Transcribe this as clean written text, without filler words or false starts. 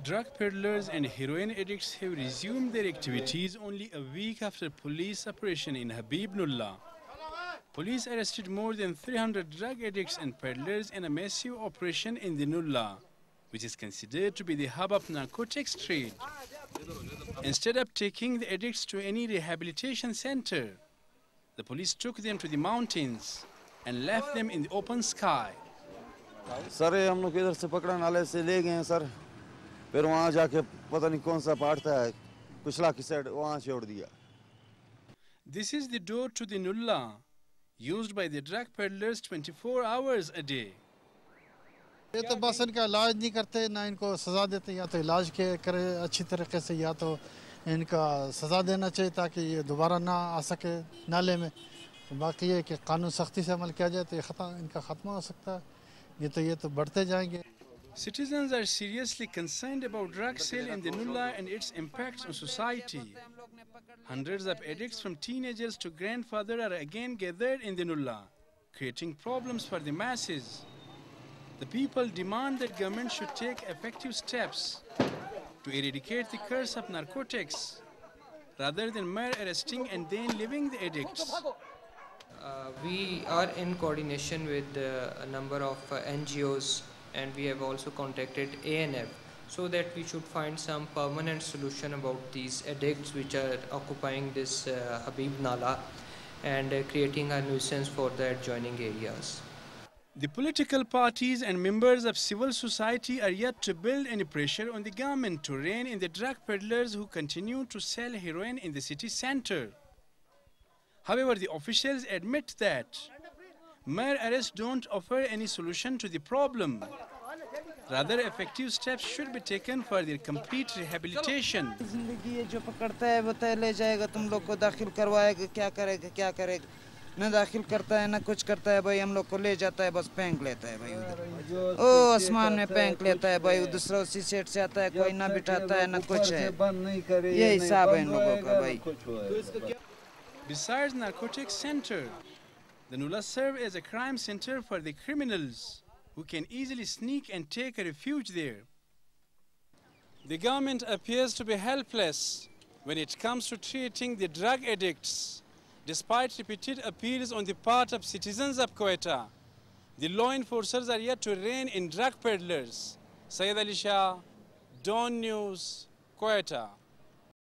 Drug peddlers and heroin addicts have resumed their activities only a week after police operation in Habib Nullah. Police arrested more than 300 drug addicts and peddlers in a massive operation in the Nullah, which is considered to be the hub of narcotics trade. Instead of taking the addicts to any rehabilitation center, the police took them to the mountains and left them in the open sky. Sir हम लोग इधर से पकड़ा नाले से ले गए हैं सर फिर वहाँ जाके पता नहीं कौन सा पार्ट था कुचला की साइड वहाँ छोड़ दिया. This is the door to the Nullah, used by the drug peddlers 24 hours a day. ये तो बस इनका इलाज नहीं करते ना इनको सज़ा देते या तो इलाज के करे अच्छी तरीके से या तो इनका सज़ा देना चाहिए ताकि ये दोबारा ना आ सके नाले में. बाकी ये कि कानून सख्ती से अमल किया जाए तो ये इनका ख़त्म हो सकता है. ये तो बढ़ते जाएंगे. Citizens are seriously concerned about drug sale in the Nullah and its impact on society. Hundreds of addicts from teenagers to grandfather are again gathered in the Nullah, creating problems for the masses. The people demand that government should take effective steps to eradicate the curse of narcotics, rather than mere arresting and then leaving the addicts. We are in coordination with a number of NGOs, and we have also contacted ANF so that we should find some permanent solution about these addicts which are occupying this Habib Nullah and creating a nuisance for the adjoining areas. The political parties and members of civil society are yet to build any pressure on the government to rein in the drug peddlers who continue to sell heroin in the city center. However, the officials admit that mere arrests don't offer any solution to the problem. Rather, effective steps should be taken for their complete rehabilitation. न दाखिल करता है न कुछ करता है भाई हम लोग को ले जाता है बस फेंक लेता है भाई उधर ओ आसमान में फेंक लेता है भाई दूसरा उसी सेट से आता है कोई ना बिठाता है न कुछ है ये हिसाब है इन लोगों का भाई. Besides narcotics center, the Nullah serve as a crime center for the criminals who can easily sneak and take a refuge there. The government appears to be helpless when it comes to treating the drug addicts. Despite repeated appeals on the part of citizens of Quetta, the law enforcers are yet to rein in drug peddlers. Syed Ali Shah, DawnNews, Quetta.